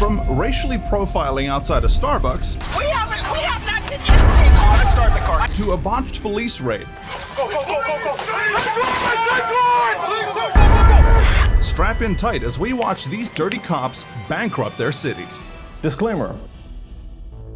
From racially profiling outside a Starbucks We have not been anything. Let's start the car. to a botched police raid, Go, go, go, go, go. strap in tight as we watch these dirty cops bankrupt their cities. Disclaimer.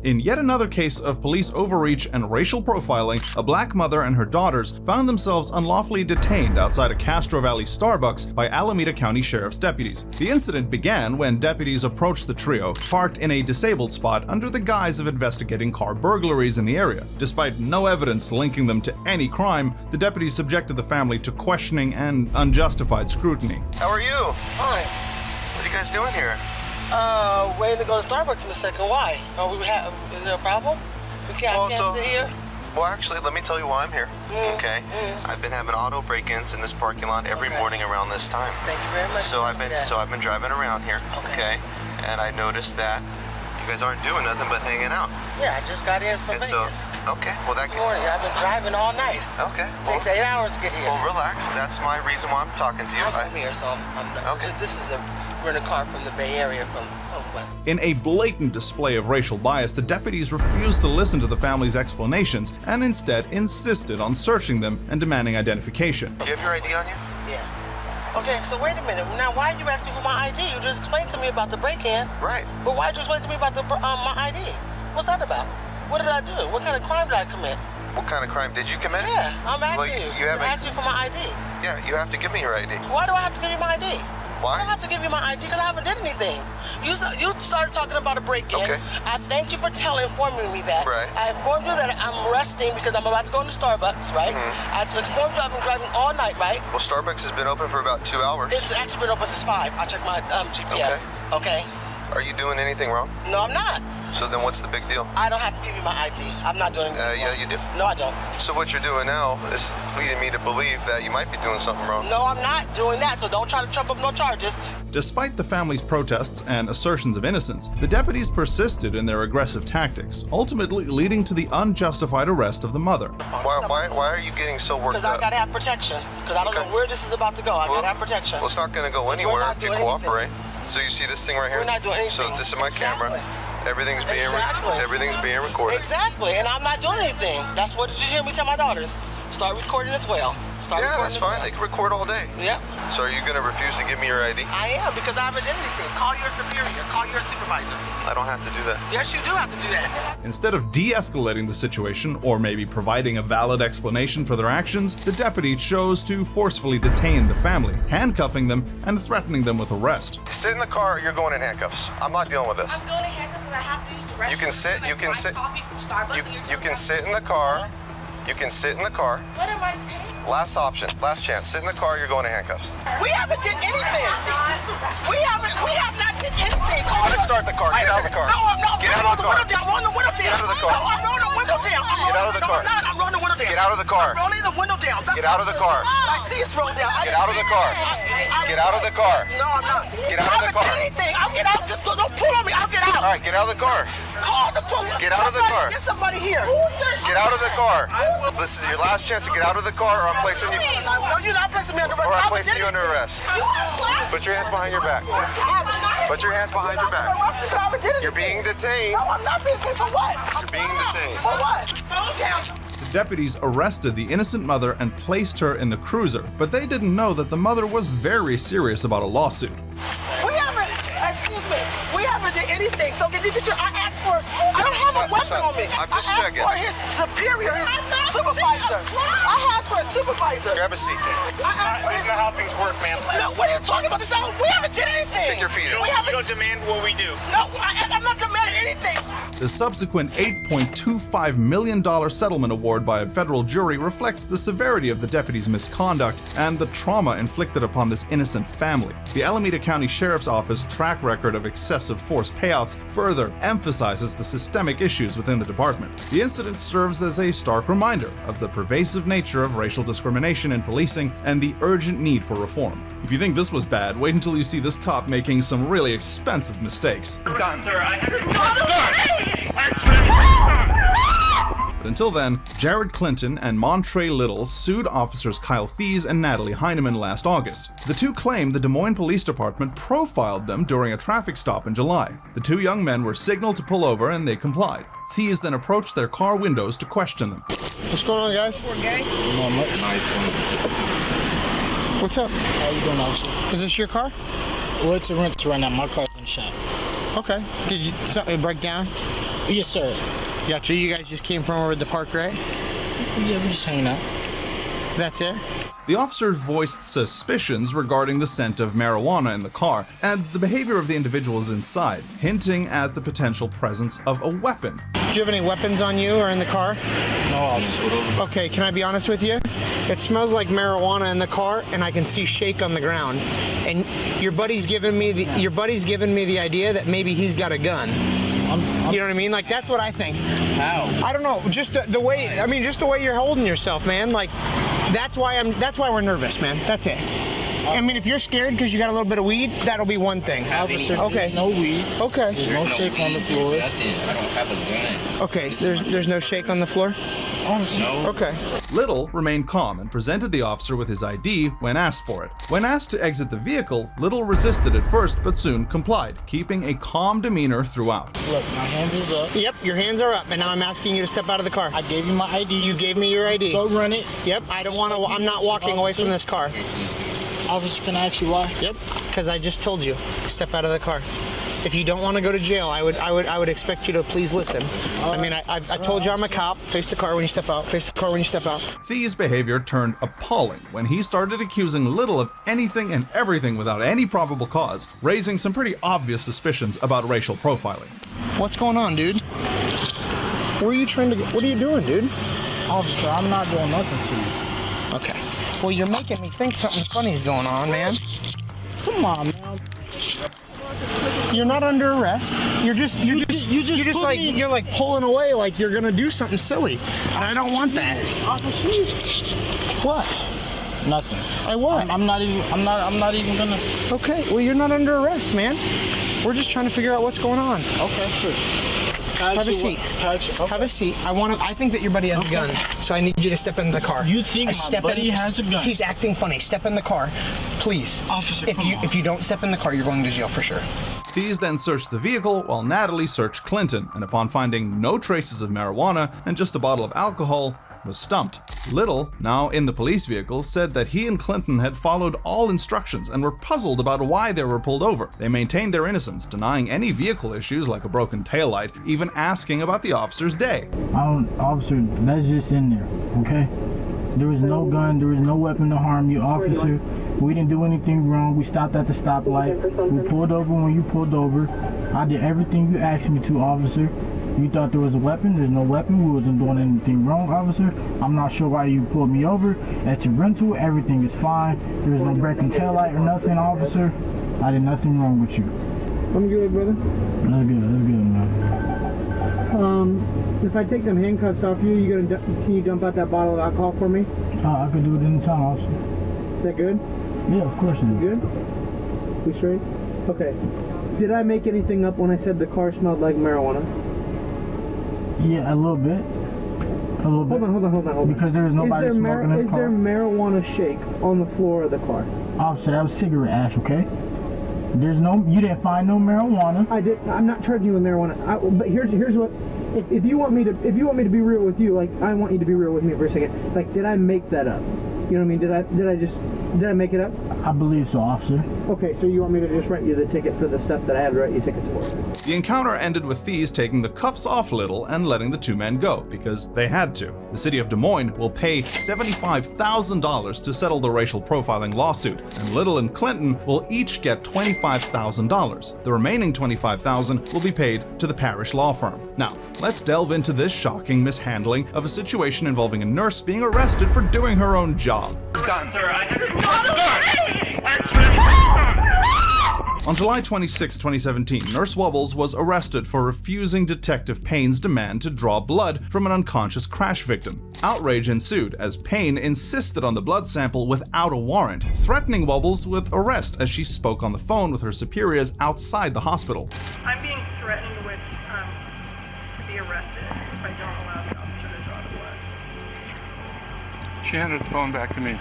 In yet another case of police overreach and racial profiling, a black mother and her daughters found themselves unlawfully detained outside a Castro Valley Starbucks by Alameda County Sheriff's deputies. The incident began when deputies approached the trio, parked in a disabled spot under the guise of investigating car burglaries in the area. Despite no evidence linking them to any crime, the deputies subjected the family to questioning and unjustified scrutiny. How are you? Fine. What are you guys doing here? Waiting to go to Starbucks in a second. Why? Is there a problem? I can't sit here. Well, actually, let me tell you why I'm here. Okay? I've been having auto break-ins in this parking lot every morning around this time. Thank you very much. So I've been driving around here. Okay? And I noticed that you guys aren't doing nothing but hanging out. Yeah, I just got in from And so, Vegas. okay, well that This morning, I've been driving all night. Okay. It takes 8 hours to get here. Well, relax. That's my reason why I'm talking to you. I'm from here, so I'm not. Okay. This is a rent-a-car from the Bay Area, from Oakland. In a blatant display of racial bias, the deputies refused to listen to the family's explanations and instead insisted on searching them and demanding identification. Do you have your ID on you? Yeah. Okay, so wait a minute. Now, why did you ask me for my ID? You just explained to me about the break-in. Right. But why did you explain to me about my ID? What's that about? What did I do? What kind of crime did I commit? What kind of crime did you commit? Yeah, I'm asking Well, you. you haven't- Ask you for my ID. Yeah, you have to give me your ID. Why do I have to give you my ID? Why? I don't have to give you my ID because I haven't did anything. You started talking about a break-in. Okay. I thanked you for informing me that. Right. I informed you that I'm resting because I'm about to go into Starbucks, right? I informed you I've been driving all night, right? Well, Starbucks has been open for about 2 hours. It's actually been open since 5. I checked my GPS. Okay. Are you doing anything wrong? No, I'm not. So then what's the big deal? I don't have to give you my ID. I'm not doing anything Yeah, wrong. you do. No, I don't. So what you're doing now is leading me to believe that you might be doing something wrong. No, I'm not doing that, so don't try to trump up no charges. Despite the family's protests and assertions of innocence, the deputies persisted in their aggressive tactics, ultimately leading to the unjustified arrest of the mother. Why are you getting so worked Because I up? gotta have protection. Because I don't know where this is about to go. I gotta have protection. Well, it's not going to go We're anywhere not if you doing cooperate. So you see this thing right here? We're not doing anything. So this is my camera. Exactly. Everything's being recorded. Exactly, and I'm not doing anything. That's what did you hear me tell my daughters? Start recording as well. Yeah, that's fine. They can record all day. Yep. So are you going to refuse to give me your ID? I am, because I haven't done anything. Call your superior. Call your supervisor. I don't have to do that. Yes, you do have to do that. Instead of de-escalating the situation, or maybe providing a valid explanation for their actions, the deputy chose to forcefully detain the family, handcuffing them and threatening them with arrest. Sit in the car or you're going in handcuffs. I'm not dealing with this. I'm going to handcuffs and I have to use the restroom. You can sit, you can sit. Coffee from Starbucks and you're You can telling sit in the car. You can sit in the car. me- What am I taking? Last option, last chance. Sit in the car, you're going to handcuffs. We haven't did anything. We have not did anything. Let's start the car. Get out of the car. No, I'm not. Get out of the car. I'm rolling the window down. Get out of the car. No, I'm rolling the window down. Get out of the car. I'm rolling the window down. Get out of the car. I'm rolling the window down. Get out of the car. I see it's rolled down. Get out of the car. Get out of the car. No, I'm not. Get out of the car. I haven't did anything. I'll get out. Just don't pull on me. I'll get out. All right, get out of the car. Call the police. Get out of the car. Get somebody here. Get out of the car. This is your last chance to get out of the car or I'm placing you No, you're not placing me under arrest. or I I'm haven't placing did you under anything. arrest. Put your hands behind your back. Put your hands behind your back. You're being detained. No, I'm not being detained. For what? You're being detained. For what? The deputies arrested the innocent mother and placed her in the cruiser, but they didn't know that the mother was very serious about a lawsuit. We haven't, excuse me, we haven't did anything. So can you get your, I asked for, I don't have a weapon on me. I'm just I asked checking. for his superior, his supervisor. I asked for a supervisor. Grab a seat. I asked for his, That's not how things work, ma'am. no, what are you talking about? We haven't did anything. Take your feet up. We You haven't, don't demand what we do. no, I'm not demanding anything. The subsequent $8.25 million settlement award by a federal jury reflects the severity of the deputy's misconduct and the trauma inflicted upon this innocent family. The Alameda County Sheriff's Office track record of excessive force payouts further emphasizes the systemic issues within the department. The incident serves as a stark reminder of the pervasive nature of racial discrimination in policing and the urgent need for reform. If you think this was bad, wait until you see this cop making some really expensive mistakes. Sir, I have to... But Until then, Jared Clinton and Montre Little sued officers Kyle Thies and Natalie Heineman last August. The two claim the Des Moines Police Department profiled them during a traffic stop in July. The two young men were signaled to pull over and they complied. Thies then approached their car windows to question them. What's going on, guys? Not much. What's up? How you doing, officer? Is this your car? Well, it's a rental right now. My car's in the shop. Okay. Did something break down? Yes, sir. Gotcha. You guys just came from over the park, right? Yeah, we're just hanging out. That's it? The officer voiced suspicions regarding the scent of marijuana in the car and the behavior of the individuals inside, hinting at the potential presence of a weapon. Do you have any weapons on you or in the car? No, officer. Okay, can I be honest with you? It smells like marijuana in the car, and I can see shake on the ground. And your buddy's giving me the idea that maybe he's got a gun. You know what I mean? Like, that's what I think. How? I don't know. Just the way. I mean, just the way you're holding yourself, man. Like, that's why we're nervous, man. That's it. I mean, if you're scared because you got a little bit of weed, that'll be one thing. Officer, okay. There's no weed. Okay. There's no shake on the floor. I don't have a gun. Okay. So there's no shake on the floor. No. Okay. Little remained calm and presented the officer with his ID when asked for it. When asked to exit the vehicle, Little resisted at first but soon complied, keeping a calm demeanor throughout. Look, my hands is up. Yep, your hands are up, and now I'm asking you to step out of the car. I gave you my ID. You gave me your ID. Go run it. Yep, I don't want to. I'm not walking away from this car. Officer, can I ask you why? Yep, because I just told you, step out of the car. If you don't want to go to jail, I would expect you to please listen. I mean, I told you I'm a cop. Face the car when you step out. Face the car when you step out. Thies' behavior turned appalling when he started accusing Little of anything and everything without any probable cause, raising some pretty obvious suspicions about racial profiling. What's going on, dude? Where are you trying to go? What are you doing, dude? Officer, I'm not doing nothing to you. Okay. Well, you're making me think something funny's going on, man. Come on, man. You're not under arrest. You're like pulling away like you're gonna do something silly. And I don't want that. What? Nothing. I what? I'm not even gonna. Okay. Well, you're not under arrest, man. We're just trying to figure out what's going on. Okay, sure. Have a seat. Have a seat. I think that your buddy has a gun, so I need you to step into the car. You think my buddy has a gun? He's acting funny. Step in the car, please. Officer, if you don't step in the car, you're going to jail for sure. Thies then searched the vehicle while Natalie searched Clinton, and upon finding no traces of marijuana and just a bottle of alcohol, was stumped. Little, now in the police vehicle, said that he and Clinton had followed all instructions and were puzzled about why they were pulled over. They maintained their innocence, denying any vehicle issues like a broken taillight, even asking about the officer's day. Officer, that's just in there, okay? There was no gun, there was no weapon to harm you, officer. We didn't do anything wrong. We stopped at the stoplight. We pulled over when you pulled over. I did everything you asked me to, officer. You thought there was a weapon. There's no weapon. We wasn't doing anything wrong, officer. I'm not sure why you pulled me over. At your rental, everything is fine. There was no breaking taillight or nothing, officer. I did nothing wrong with you. I'm good, brother. That's good, man. If I take them handcuffs off you, can you dump out that bottle of alcohol for me? I could do it anytime, officer. Is that good? Yeah, of course it is. Good? We straight? Okay. Did I make anything up when I said the car smelled like marijuana? Yeah, a little bit. Hold on. Because there was nobody smoking in the car. Is there marijuana shake on the floor of the car? Officer, that was cigarette ash, okay? You didn't find no marijuana. I'm not charging you with marijuana. But here's what. If you want me to be real with you, like I want you to be real with me for a second. Like, did I make that up? You know what I mean? Did I make it up? I believe so, officer. Okay, so you want me to just write you the ticket for the stuff that I had to write you tickets for? The encounter ended with Thies taking the cuffs off Little and letting the two men go, because they had to. The city of Des Moines will pay $75,000 to settle the racial profiling lawsuit, and Little and Clinton will each get $25,000. The remaining $25,000 will be paid to the parish law firm. Now, let's delve into this shocking mishandling of a situation involving a nurse being arrested for doing her own job. On July 26, 2017, Nurse Wubbles was arrested for refusing Detective Payne's demand to draw blood from an unconscious crash victim. Outrage ensued as Payne insisted on the blood sample without a warrant, threatening Wubbles with arrest as she spoke on the phone with her superiors outside the hospital. I'm being threatened with be arrested if I don't allow the officer to draw the blood. She handed the phone back to me.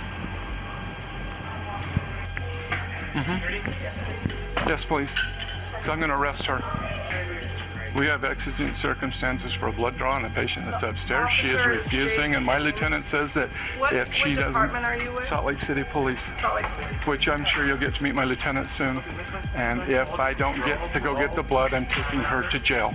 Yes, please. So I'm going to arrest her. We have exigent circumstances for a blood draw on a patient that's upstairs. She is refusing, and my lieutenant says that if she doesn't... What department are you with? Salt Lake City Police. Salt Lake City. Which I'm sure you'll get to meet my lieutenant soon. And if I don't get to go get the blood, I'm taking her to jail.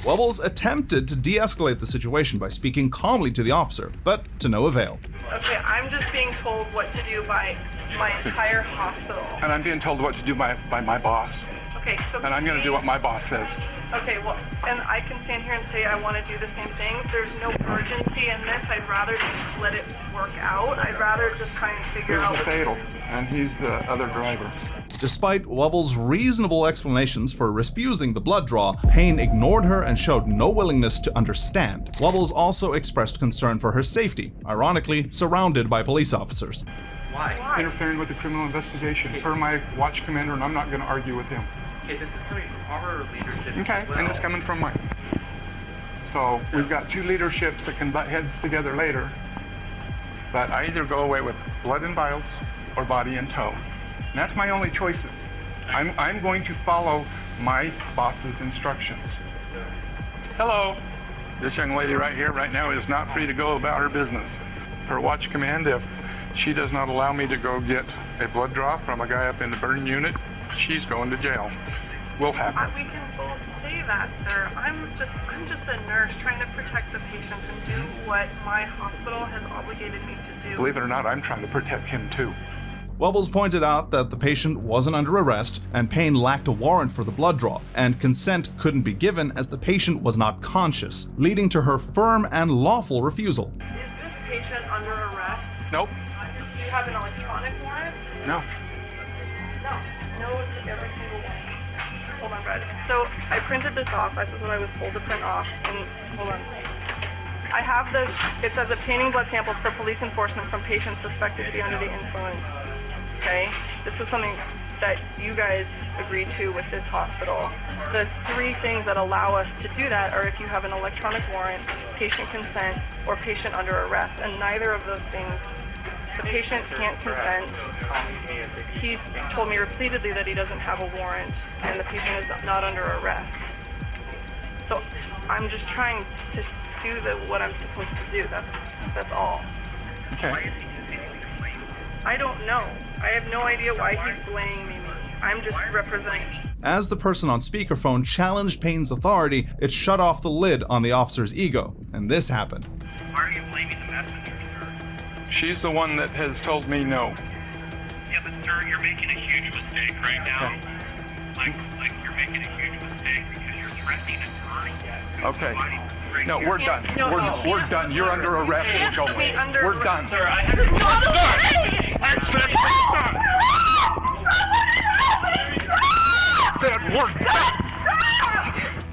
Wubbles attempted to de-escalate the situation by speaking calmly to the officer, but to no avail. Okay, I'm just being told what to do by my entire hospital. And I'm being told what to do by my boss. Okay, so... And I'm going to do what my boss says. Okay, well, and I can stand here and say I want to do the same thing. There's no urgency in this. I'd rather just let it work out. I'd rather just try and figure out... Here's the fatal, and he's the other driver. Despite Wubbles' reasonable explanations for refusing the blood draw, Payne ignored her and showed no willingness to understand. Wubbles also expressed concern for her safety, ironically surrounded by police officers. Why? Interfering with the criminal investigation per my watch commander, and I'm not going to argue with him. Okay, this is coming from our leadership. Okay, and it's coming from mine. So we've got two leaderships that can butt heads together later. But I either go away with blood and vials or body in tow. And that's my only choices. I'm going to follow my boss's instructions. Hello. This young lady right here, right now, is not free to go about her business. Her watch command, if she does not allow me to go get a blood draw from a guy up in the burn unit, she's going to jail. Will happen. We can both say that, sir. I'm just a nurse trying to protect the patient and do what my hospital has obligated me to do. Believe it or not, I'm trying to protect him too. Wubbles pointed out that the patient wasn't under arrest and Payne lacked a warrant for the blood draw, and consent couldn't be given as the patient was not conscious, leading to her firm and lawful refusal. Is this patient under arrest? Nope. Do you have an electronic warrant? No. No to every single one. Hold on, Brad. So I printed this off. This is what I was told to print off. And hold on. I have this. It says obtaining blood samples for police enforcement from patients suspected to be under the influence. Okay? This is something that you guys agreed to with this hospital. The three things that allow us to do that are if you have an electronic warrant, patient consent, or patient under arrest. And neither of those things. The patient can't consent. He's told me repeatedly that he doesn't have a warrant, and the patient is not under arrest. So I'm just trying to do what I'm supposed to do. That's all. Okay. I don't know. I have no idea why he's blaming me. I'm just representing. As the person on speakerphone challenged Payne's authority, it shut off the lid on the officer's ego, and this happened. Why are you blaming the messenger, sir? She's the one that has told me no. Yeah, but sir, you're making a huge mistake right now. Like you're making a huge mistake because you're threatening an attorney. Okay. No, we're done. We're done. You're under arrest. We're done. Sir, I have to... We're done.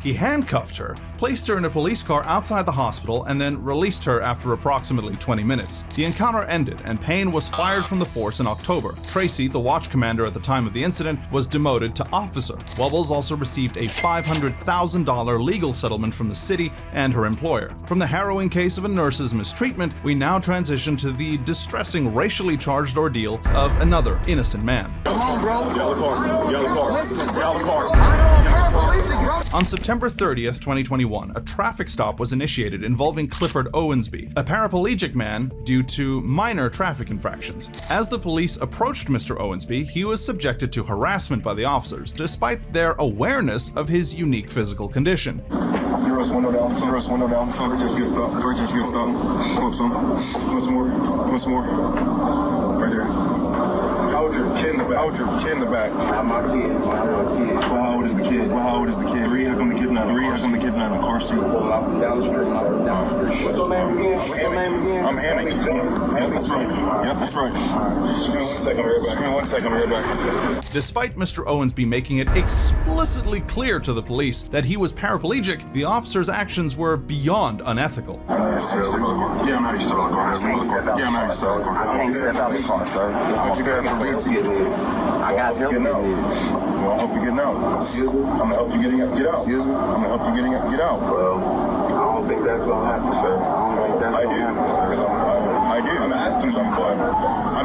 He handcuffed her, placed her in a police car outside the hospital, and then released her after approximately 20 minutes. The encounter ended, and Payne was fired from the force in October. Tracy, the watch commander at the time of the incident, was demoted to officer. Wubbles also received a $500,000 legal settlement from the city and her employer. From the harrowing case of a nurse's mistreatment, we now transition to the distressing racially charged ordeal of another innocent man. Come on, bro. Yellow car. Yellow car. Listen. Yellow car. Paraplegic, bro. On September 30th, 2021, a traffic stop was initiated involving Clifford Owensby, a paraplegic man, due to minor traffic infractions. As the police approached Mr. Owensby, he was subjected to harassment by the officers, despite their awareness of his unique physical condition. Window down. Just get stopped. Come up some. Once more. Right there. How old is your kid in the back? My kid. Well, how old is the kid? 3. How come the kid's not in the car seat? Down the street. What's your name again? I'm Hammock. That's right. Yep, that's right. Screen 1 second, I'll be right back. Despite Mr. Owensby making it explicitly clear to the police that he was paraplegic, the officer's actions were beyond unethical. Yeah, I'm not used to the car. I can't step out of the car, sir. But you got to leave to get in. I got help getting out. Well, I hope you're getting out. I'm going to help you get out. I'm going to help you get out. Well,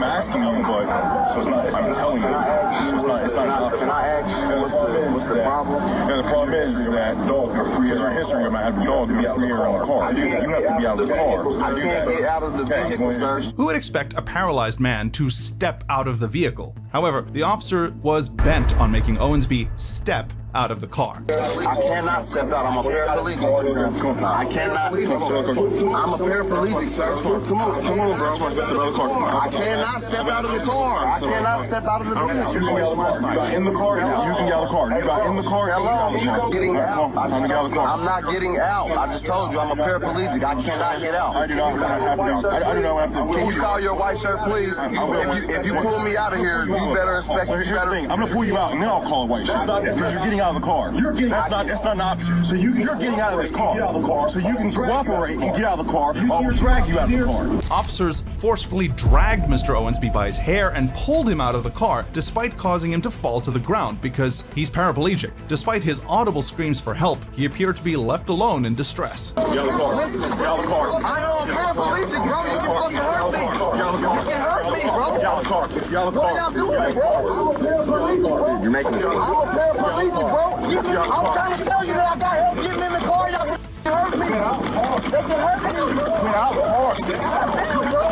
I'm asking you, but I'm telling you. So it's not an option. Can I ask what's the problem? Yeah, the problem is that because your history of having a dog in the free around the car. You have to be out of the car to do that. Get out of the vehicle, sir. Who would expect a paralyzed man to step out of the vehicle? However, the officer was bent on making Owensby step out of the car. I cannot step out. I'm a paraplegic. I cannot. I'm a paraplegic, sir. Come on, bro. I cannot step out of the car. I cannot step out of the vehicle. You got in the car. You can get out of the car. You got in the car. Hello, you getting out? I'm not getting out. I just told you I'm a paraplegic. I cannot get out. I do not have to. I do not have to. Can you call your white shirt, please? If you pull me out of here, you better expect. So here's the thing. I'm gonna pull you out, and then I'll call a white shirt because you're getting out of the car. That's not an option. So you're getting out of this car. So you can cooperate and get out of the car, or we'll drag you out of the car. Officers forcefully dragged Mr. Owensby by his hair and pulled him out of the car, despite causing him to fall to the ground because he's paraplegic. Despite his audible screams for help, he appeared to be left alone in distress. Get out of the car. Listen, get out of the car. I am a paraplegic, bro. You can fucking hurt me. Get out of the car. You can hurt me, bro. Get out of the car. Get out of the car. What are y'all doing, bro? I'm a paraplegic. You're making me. I'm a paraplegic, bro. I'm trying to tell you that I got help getting in the car. Y'all can hurt me. They can hurt me. Get out of the car.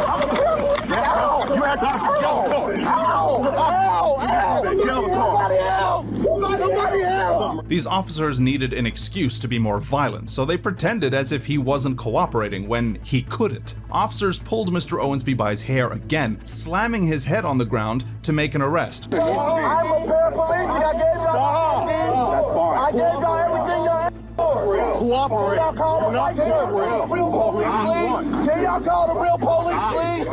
I'm a paraplegic. Ow! You have to get out of the car. Ow! Ow! Get out of the car. Somebody help! Somebody help! These officers needed an excuse to be more violent, so they pretended as if he wasn't cooperating when he couldn't. Officers pulled Mr. Owensby by his hair again, slamming his head on the ground to make an arrest. I'm a paraplegic. I gave y'all everything. That's fine. I gave y'all everything y'all asked for. Cooperate. Can y'all call the white shirt? Real police, please? Can y'all call the real police, please?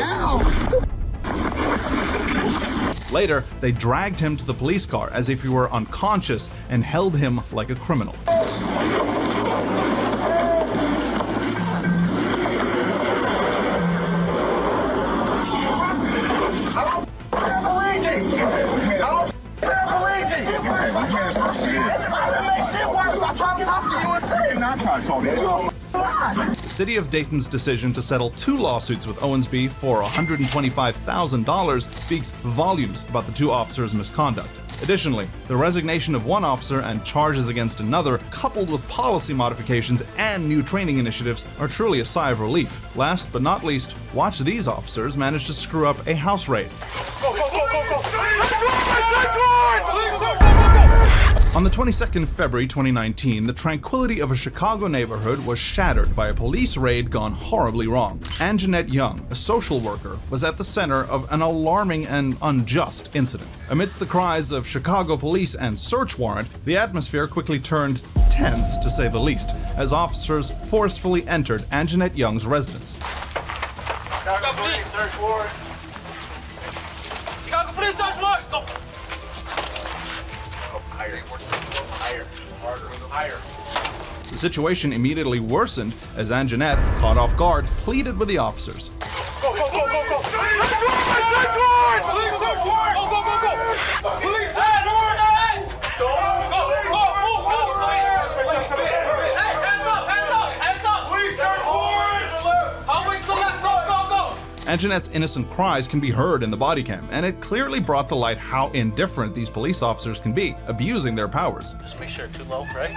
Ow! Later, they dragged him to the police car as if he were unconscious and held him like a criminal. The City of Dayton's decision to settle 2 lawsuits with Owensby for $125,000 speaks volumes about the 2 officers' misconduct. Additionally, the resignation of one officer and charges against another, coupled with policy modifications and new training initiatives, are truly a sigh of relief. Last but not least, watch these officers manage to screw up a house raid. On the 22nd of February 2019, the tranquility of a Chicago neighborhood was shattered by a police raid gone horribly wrong. Anjanette Young, a social worker, was at the center of an alarming and unjust incident. Amidst the cries of Chicago police and search warrant, the atmosphere quickly turned tense, to say the least, as officers forcefully entered Anjanette Young's residence. Chicago police search warrant. Chicago police search warrant. Go. Higher. The situation immediately worsened as Anjanette, caught off guard, pleaded with the officers. Go, go, go, go, go! Police search warrant! Police search warrant! Go, go, go, go! Police search warrant! Go, go, move, go! Hey, hands up, hands up, hands up! Police search warrant! Hallway to the left, go, go, go! Anjanette's innocent cries can be heard in the body cam, and it clearly brought to light how indifferent these police officers can be, abusing their powers. Just make sure too low, right?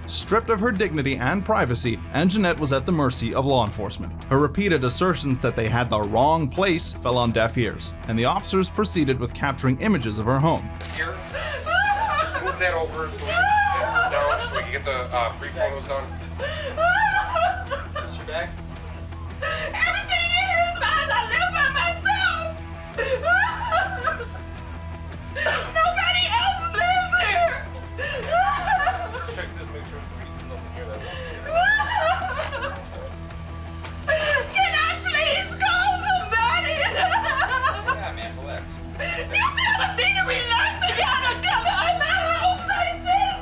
Stripped of her dignity and privacy, Anjanette was at the mercy of law enforcement. Her repeated assertions that they had the wrong place fell on deaf ears, and the officers proceeded with capturing images of her home. Here, just move that over so we can down so we can get the brief photos done. This your bag? Everything here is mine. I live by myself. Nobody else lives here. Let's check this, make sure there's nothing here that Can I please call somebody? Yeah, man, relax. You telling me to relax and y'all to come out of my house like this?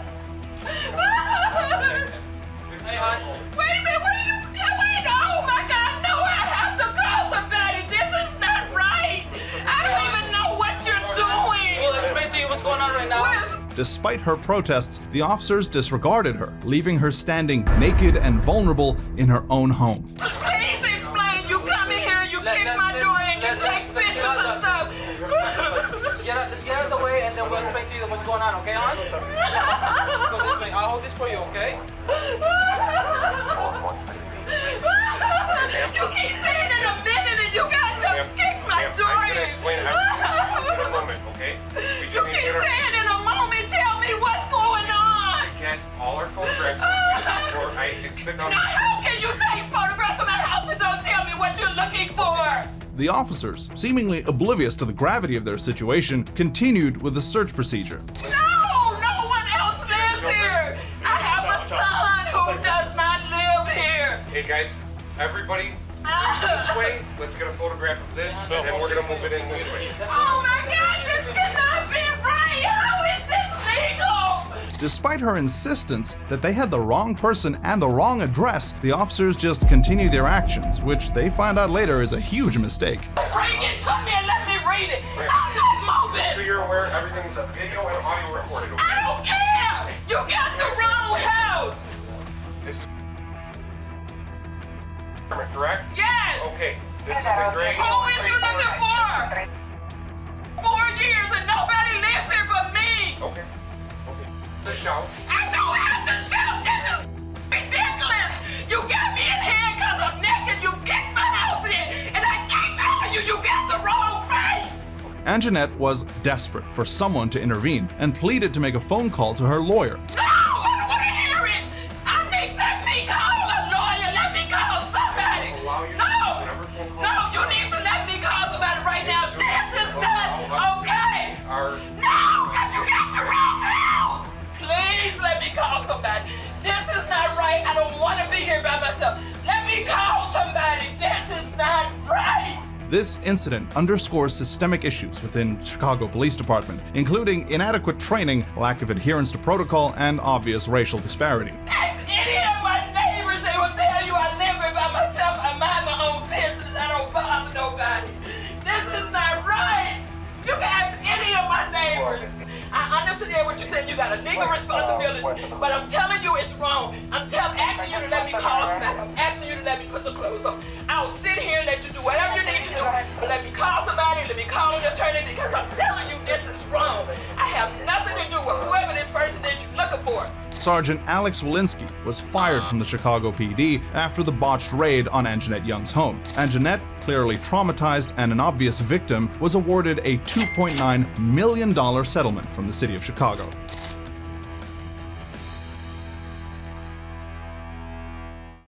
Despite her protests, the officers disregarded her, leaving her standing naked and vulnerable in her own home. Please explain. You come in here, you kick my door, and you take pictures and stuff. Let's get out of the way, and then we'll explain to you what's going on, okay, hon? Go this way. I'll hold this for you, okay? You keep saying in a minute, and you guys have kicked my door I'm in. gonna explain everything in a moment, okay? We just You need keep to get our- saying in a moment, tell me what's going on. We can't, all our photographs, or it's sick on. Now, how can you take photographs of my house and don't tell me what you're looking for? The officers, seemingly oblivious to the gravity of their situation, continued with the search procedure. No one else lives here. I have a son who does not live here. Hey guys, everybody, this way. Let's get a photograph of this, and then we're gonna move it in this way. Oh my God, this cannot be right. How is this legal? Despite her insistence that they had the wrong person and the wrong address, the officers just continued their actions, which they find out later is a huge mistake. Bring it to me and let me read it. I'm not moving. So you're aware everything's video and audio recorded, okay? I don't care. You got the wrong house. This is correct? Yes. Okay, this is a great. Who is you looking for? 4 years and nobody lives here but me. Okay. The show. I don't have to shout. This is ridiculous. You got me in here because I'm naked. You kicked my house in, and I keep telling you, you got the wrong face. Anjanette was desperate for someone to intervene and pleaded to make a phone call to her lawyer. No, I don't want to hear it. Let me call a lawyer. Let me call somebody. No, you need to let me call somebody right now. This is not okay. No, because you got the wrong house. Please let me call somebody. This is not right. I don't want to be here by myself. Let me call somebody. This is not right. This incident underscores systemic issues within Chicago Police Department, including inadequate training, lack of adherence to protocol, and obvious racial disparity. Ask any of my neighbors. They will tell you I live here by myself. I mind my own business. I don't bother nobody. This is not right. You can ask any of my neighbors. I understand what you're saying. You got a legal responsibility, but I'm telling you it's wrong. Asking you to let me call somebody, asking you to let me put some clothes on. I'll sit here and let you do whatever you need to do, but let me call somebody, let me call an attorney, because I'm telling you this is wrong. I have nothing to do with whoever this person is you're looking for. Sergeant Alex Walensky was fired from the Chicago PD after the botched raid on Anjanette Young's home. Anjanette, clearly traumatized and an obvious victim, was awarded a $2.9 million settlement from the city of Chicago.